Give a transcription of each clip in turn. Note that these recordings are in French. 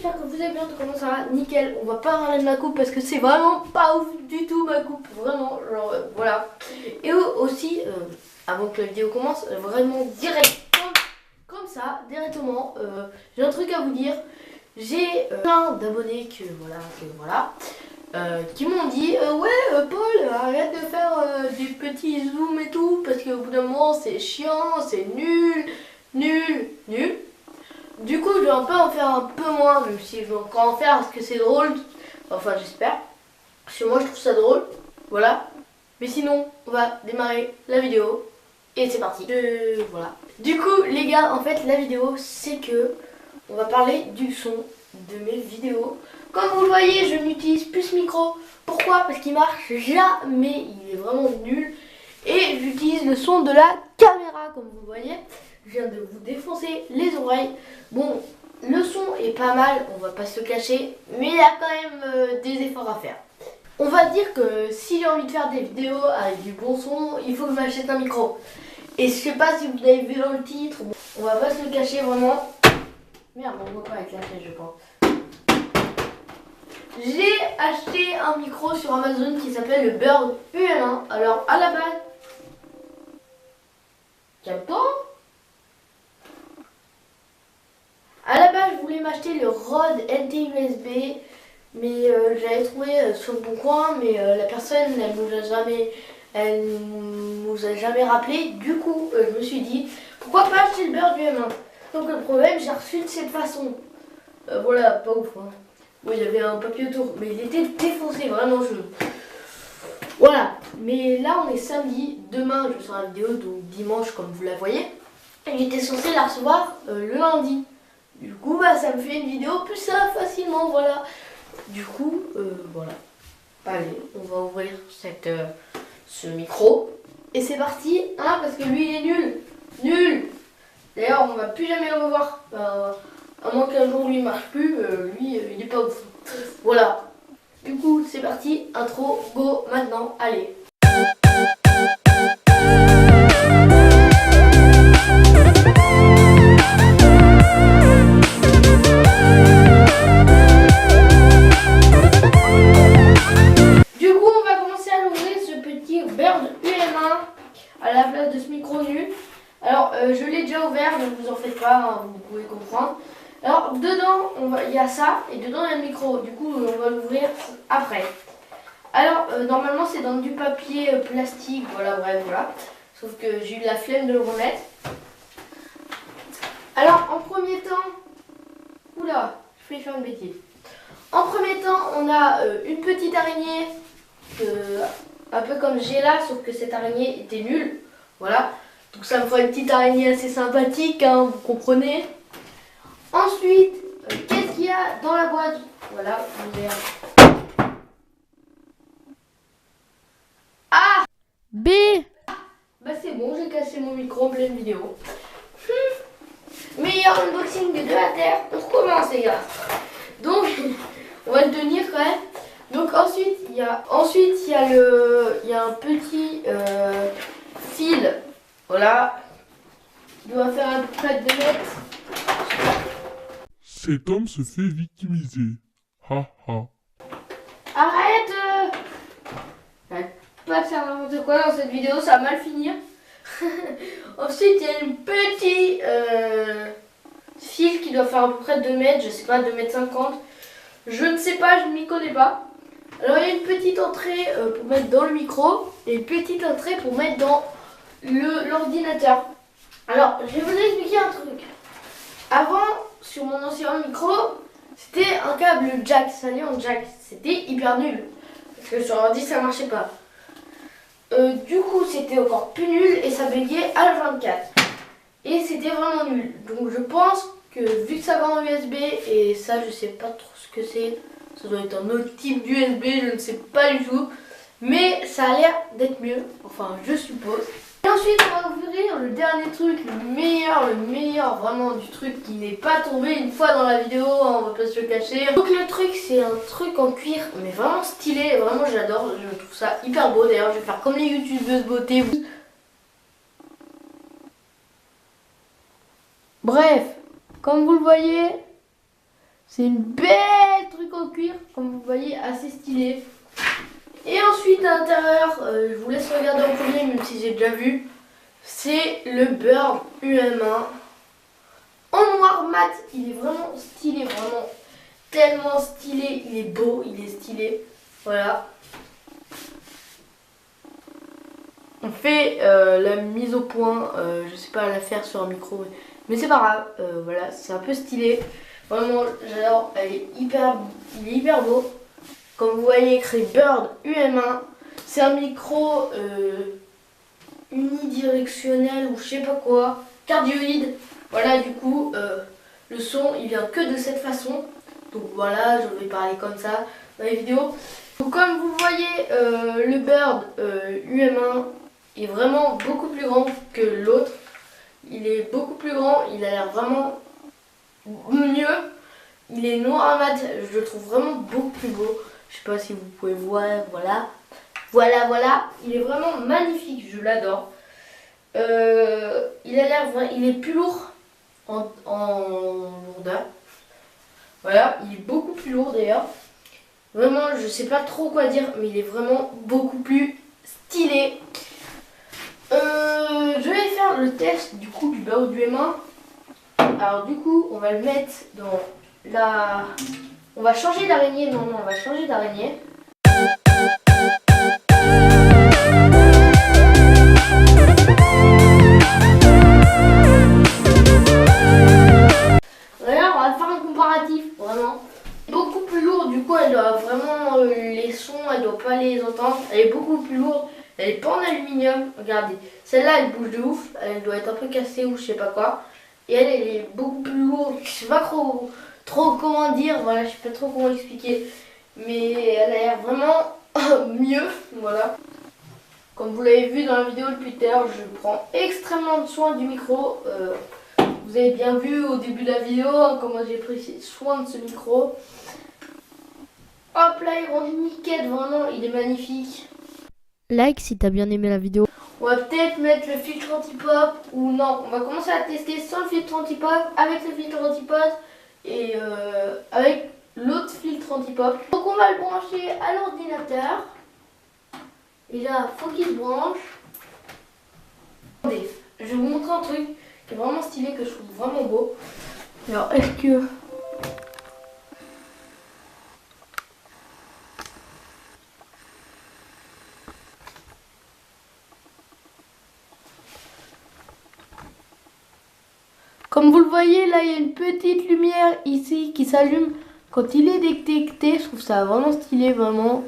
j'espère que vous allez bien, comment ça va? Nickel, on va pas parler de ma coupe parce que c'est vraiment pas ouf du tout ma coupe, vraiment, genre voilà. Et aussi, avant que la vidéo commence, vraiment direct, comme ça, directement, j'ai un truc à vous dire. J'ai plein d'abonnés qui m'ont dit ouais Paul, arrête de faire des petits zooms et tout parce qu'au bout d'un moment c'est chiant, c'est nul. Du coup, je vais un peu en faire un peu moins, même si je vais encore en faire parce que c'est drôle. Enfin, j'espère. Parce que moi, je trouve ça drôle. Voilà. Mais sinon, on va démarrer la vidéo. Et c'est parti. Voilà. Du coup, les gars, en fait, la vidéo, c'est que on va parler du son de mes vidéos. Comme vous le voyez, je n'utilise plus ce micro. Pourquoi? Parce qu'il marche jamais. Il est vraiment nul. Et j'utilise le son de la caméra, comme vous voyez. Je viens de vous défoncer les oreilles. Bon, le son est pas mal, on va pas se le cacher, mais il y a quand même des efforts à faire. On va dire que si j'ai envie de faire des vidéos avec du bon son, il faut que je m'achète un micro. Et je sais pas si vous avez vu dans le titre, bon, on va pas se le cacher vraiment. Merde, on voit pas avec la tête, je pense. J'ai acheté un micro sur Amazon qui s'appelle le Bird UM1. Alors à la base, calme-toi. À la base, je voulais m'acheter le Rode NT USB, mais j'avais trouvé sur le bon coin, mais la personne, elle nous a jamais rappelé. Du coup, je me suis dit, pourquoi pas acheter le Bird du M1. Donc le problème, j'ai reçu de cette façon. Voilà, pas ouf. Hein. Oui, il y avait un papier autour, mais il était défoncé, vraiment. Voilà, mais là, on est samedi. Demain, je sors la vidéo, donc dimanche, comme vous la voyez. Et il était censé la recevoir le lundi. Du coup, bah, ça me fait une vidéo plus ça facilement, voilà. Du coup, voilà. Allez, on va ouvrir ce micro. Et c'est parti, hein, parce que lui, il est nul. Nul. D'ailleurs, on va plus jamais le revoir. À moins qu'un jour, lui, il marche plus, lui, il est pas ouf. Voilà. Du coup, c'est parti. Intro, go, maintenant, allez. À la place de ce micro nul. Alors je l'ai déjà ouvert, donc vous en faites pas, hein, vous pouvez comprendre. Alors dedans il y a ça et dedans il y a le micro. Du coup on va l'ouvrir après. Alors normalement c'est dans du papier plastique, voilà, bref, voilà. Sauf que j'ai eu la flemme de le remettre. Alors en premier temps, oula, je vais faire une bêtise. En premier temps on a une petite araignée. Un peu comme j'ai là, sauf que cette araignée était nulle. Voilà. Donc ça me fera une petite araignée assez sympathique, hein, vous comprenez. Ensuite, qu'est-ce qu'il y a dans la boîte? Voilà, A, B. Bah c'est bon, j'ai cassé mon micro en pleine vidéo. Meilleur unboxing de la Terre. On recommence les gars. Donc, on va le tenir quand même. Donc ensuite il y a un petit fil, voilà, il doit faire à peu près 2 mètres. Cet homme se fait victimiser. Ha ha. Arrête pas de faire n'importe quoi dans cette vidéo, ça va mal finir. Ensuite il y a une petite fil qui doit faire à peu près 2 mètres, je sais pas, 2 mètres 50. Je ne sais pas, je ne m'y connais pas. Alors il y a une petite entrée pour mettre dans le micro et une petite entrée pour mettre dans l'ordinateur. Alors je vais vous expliquer un truc. Avant, sur mon ancien micro, c'était un câble jack, ça allait en jack. C'était hyper nul. Parce que sur l'ordi ça marchait pas. Du coup c'était encore plus nul et ça buguait à la 24. Et c'était vraiment nul. Donc je pense que vu que ça va en USB et ça je sais pas trop ce que c'est. Ça doit être un autre type d'USB, je ne sais pas du tout. Mais ça a l'air d'être mieux, enfin je suppose. Et ensuite on va ouvrir le dernier truc, le meilleur vraiment du truc qui n'est pas tombé une fois dans la vidéo, hein, on va pas se le cacher. Donc le truc c'est un truc en cuir, mais vraiment stylé, vraiment j'adore, je trouve ça hyper beau. D'ailleurs je vais faire comme les youtubeuses beauté. Bref, comme vous le voyez, C'est une belle truc en cuir, comme vous voyez, assez stylé. Et ensuite à l'intérieur, je vous laisse regarder en premier, même si j'ai déjà vu. C'est le Bird UM1 en noir mat. Il est vraiment stylé, vraiment tellement stylé. Il est beau, il est stylé. Voilà. On fait la mise au point. Je sais pas la faire sur un micro, mais c'est pas grave. Voilà, c'est un peu stylé. Vraiment, j'adore. Il est hyper beau. Comme vous voyez, écrit Bird UM1. C'est un micro unidirectionnel ou je sais pas quoi, cardioïde. Voilà, du coup, le son il vient que de cette façon. Donc voilà, je vais parler comme ça dans les vidéos. Donc, comme vous voyez, le Bird UM1 est vraiment beaucoup plus grand que l'autre. Il est beaucoup plus grand, il a l'air vraiment mieux. Il est noir mat, je le trouve vraiment beaucoup plus beau. Je sais pas si vous pouvez voir, voilà. Voilà, il est vraiment magnifique, je l'adore. Il a l'air, il est plus lourd en lourdeur. Voilà, il est beaucoup plus lourd d'ailleurs. Vraiment, je sais pas trop quoi dire, mais il est vraiment beaucoup plus stylé. Je vais faire le test du coup du Bird UM1. Alors du coup, on va le mettre dans la... On va changer d'araignée, non, on va changer d'araignée. Regarde, on va faire un comparatif, vraiment. Beaucoup plus lourde, du coup, elle doit vraiment, les sons, elle doit pas les entendre. Elle est beaucoup plus lourde, elle est pas en aluminium, regardez. Celle-là, elle bouge de ouf, elle doit être un peu cassée ou je sais pas quoi. Et elle est beaucoup plus lourde, je sais pas trop comment dire, voilà, je sais pas trop comment expliquer. Mais elle a l'air vraiment mieux, voilà. Comme vous l'avez vu dans la vidéo depuis tout à l'heure, je prends extrêmement soin du micro. Vous avez bien vu au début de la vidéo hein, comment j'ai pris soin de ce micro. Hop là, il rend nickel, vraiment, il est magnifique. Like si t'as bien aimé la vidéo. On va peut-être mettre le filtre anti-pop ou non, on va commencer à tester sans le filtre anti-pop, avec le filtre anti-pop et avec l'autre filtre anti-pop. Donc on va le brancher à l'ordinateur. Et là, faut qu'il se branche. Attendez, je vais vous montrer un truc qui est vraiment stylé, que je trouve vraiment beau. Alors, est-ce que... Comme vous le voyez, là, il y a une petite lumière ici qui s'allume quand il est détecté. Je trouve ça vraiment stylé, vraiment.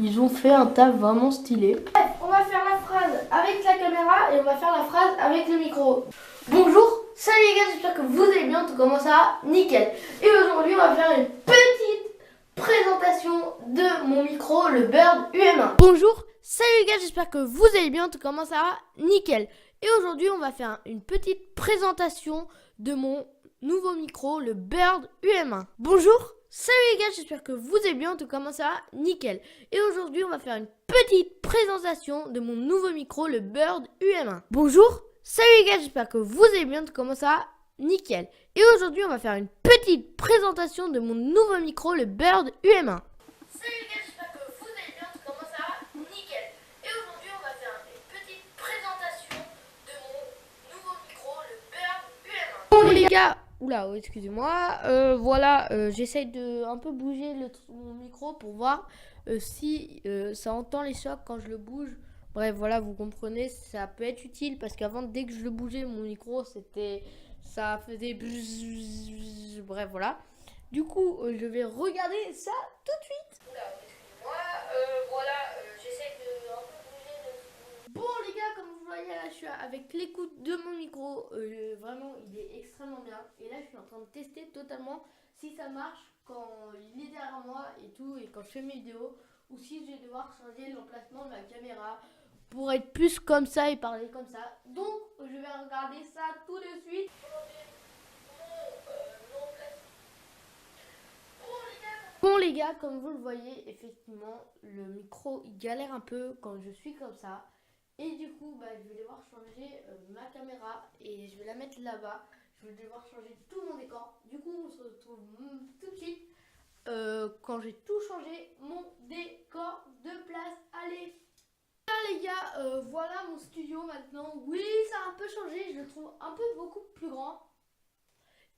Ils ont fait un taf vraiment stylé. Bref, on va faire la phrase avec la caméra et on va faire la phrase avec le micro. Bonjour, salut les gars, j'espère que vous allez bien, tout commence à nickel. Et aujourd'hui, on va faire une petite présentation de mon micro, le Bird UM1. Bonjour, salut les gars, j'espère que vous allez bien, tout commence à nickel. Et aujourd'hui, on va faire une petite présentation de mon nouveau micro, le Bird UM1. Bonjour, salut les gars, j'espère que vous allez bien, tout commence à nickel. Et aujourd'hui, on va faire une petite présentation de mon nouveau micro, le Bird UM1. Bonjour, salut les gars, j'espère que vous allez bien, tout commence à nickel. Et aujourd'hui, on va faire une petite présentation de mon nouveau micro, le Bird UM1. Salut les gars, j'espère que vous allez bien, tout commence à nickel. Et aujourd'hui, on va faire une petite présentation de mon nouveau micro, le Bird UM1. Bon les gars, oula, oh, excusez-moi, voilà, j'essaye de un peu bouger mon micro pour voir si ça entend les chocs quand je le bouge. Bref, voilà, vous comprenez, ça peut être utile parce qu'avant, dès que je le bougeais, mon micro, ça faisait bref, voilà. Du coup, je vais regarder ça tout de suite. Oula, excusez-moi, voilà, j'essaie de un peu bouger le... Bon les gars, comme vous voyez là, je suis avec l'écoute de mon micro, vraiment il est extrêmement bien. Et là je suis en train de tester totalement si ça marche quand il est derrière moi et tout, et quand je fais mes vidéos, ou si je vais devoir changer l'emplacement de ma caméra pour être plus comme ça et parler comme ça. Donc je vais regarder ça tout de suite. Bon les gars, comme vous le voyez, effectivement, le micro il galère un peu quand je suis comme ça. Et du coup, je vais devoir changer ma caméra et je vais la mettre là-bas. je vais devoir changer tout mon décor. Du coup, on se retrouve tout de suite quand j'ai tout changé mon décor de place. Allez, là les gars, voilà mon studio maintenant. Oui, ça a un peu changé, je le trouve un peu beaucoup plus grand.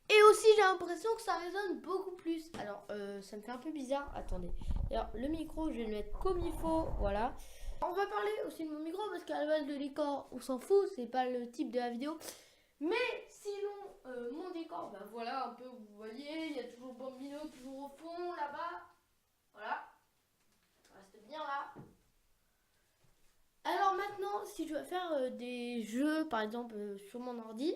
Et aussi, j'ai l'impression que ça résonne beaucoup plus. Alors, ça me fait un peu bizarre. Attendez. Alors, le micro, je vais le mettre comme il faut. Voilà. On va parler aussi de mon micro parce qu'à la base, le décor, on s'en fout. C'est pas le type de la vidéo. Mais sinon, mon décor, bah voilà, un peu, vous voyez. Il y a toujours Bambino, toujours au fond, là-bas. Voilà. Ça reste bien là. Alors maintenant, si je veux faire des jeux, par exemple, sur mon ordi,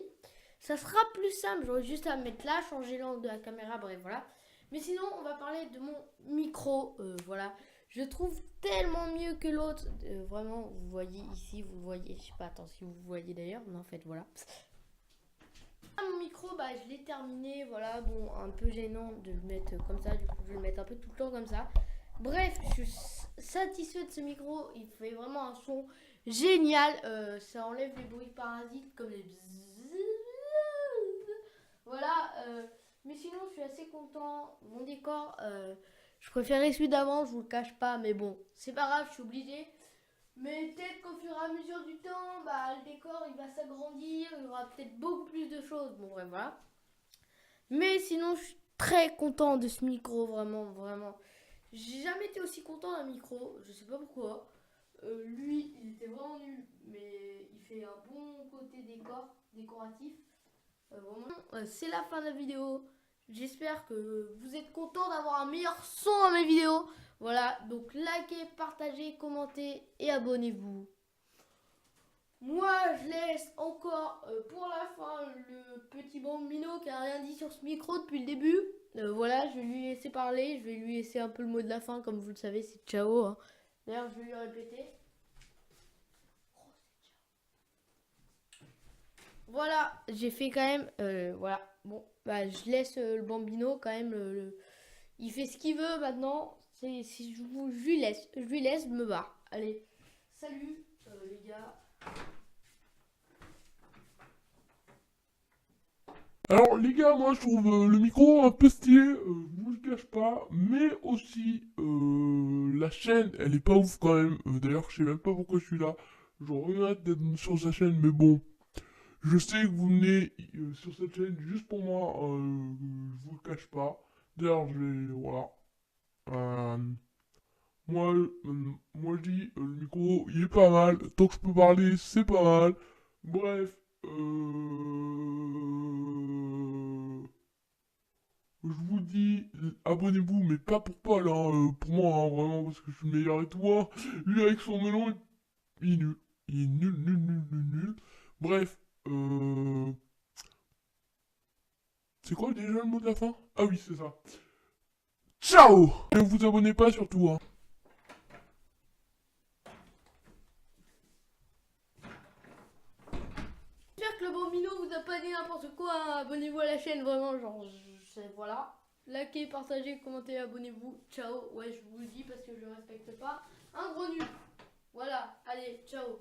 ça sera plus simple. J'aurai juste à mettre là, changer l'angle de la caméra, bref, voilà. Mais sinon, on va parler de mon micro, voilà. Je trouve tellement mieux que l'autre. Vraiment, vous voyez ici, vous le voyez. Je sais pas, attends si vous voyez d'ailleurs, mais en fait, voilà. Mon micro, bah, je l'ai terminé, voilà. Bon, un peu gênant de le mettre comme ça, du coup, je vais le mettre un peu tout le temps comme ça. Bref, je suis satisfait de ce micro. Il fait vraiment un son génial. Ça enlève les bruits parasites comme les bzzz. Voilà. Mais sinon, je suis assez content. Mon décor, je préférais celui d'avant, je vous le cache pas. Mais bon, c'est pas grave, je suis obligée. Mais peut-être qu'au fur et à mesure du temps, bah, le décor il va s'agrandir. Il y aura peut-être beaucoup plus de choses. Bon, bref, voilà. Mais sinon, je suis très content de ce micro, vraiment, vraiment. J'ai jamais été aussi content d'un micro, je sais pas pourquoi. Lui, il était vraiment nul, mais il fait un bon côté décoratif. Vraiment, c'est la fin de la vidéo. J'espère que vous êtes contents d'avoir un meilleur son dans mes vidéos. Voilà, donc likez, partagez, commentez et abonnez-vous. Moi, je laisse encore pour la fin le petit Bambino qui a rien dit sur ce micro depuis le début. Voilà, je vais lui laisser parler. Je vais lui laisser un peu le mot de la fin, comme vous le savez, c'est ciao. Hein. D'ailleurs, je vais lui répéter. Oh, c'est ciao. Voilà, j'ai fait quand même. Voilà, bon, bah, je laisse le Bambino quand même. Il fait ce qu'il veut maintenant. Si je lui laisse, je me barre. Allez, salut les gars. Alors les gars, moi je trouve le micro un peu stylé, je vous le cache pas, mais aussi la chaîne, elle est pas ouf quand même. D'ailleurs, je sais même pas pourquoi je suis là. Je regrette d'être sur sa chaîne, mais bon, je sais que vous venez sur cette chaîne juste pour moi, je vous le cache pas. D'ailleurs, je vais, voilà. Euh, moi je dis, le micro, il est pas mal. Tant que je peux parler, c'est pas mal. Bref, je vous dis, abonnez-vous, mais pas pour Paul, hein, pour moi, hein, vraiment, parce que je suis le meilleur et tout. Hein. Lui, avec son melon, il est nul. Il est nul, nul, nul, nul, nul. Bref, c'est quoi déjà le mot de la fin? Ah oui, c'est ça. Ciao! Ne vous abonnez pas surtout, hein. J'espère que le Bambino vous a pas dit n'importe quoi. Hein. Abonnez-vous à la chaîne, vraiment. Genre, voilà. Likez, partagez, commentez, abonnez-vous. Ciao. Ouais, je vous le dis parce que je respecte pas. Un gros nul. Voilà. Allez, ciao.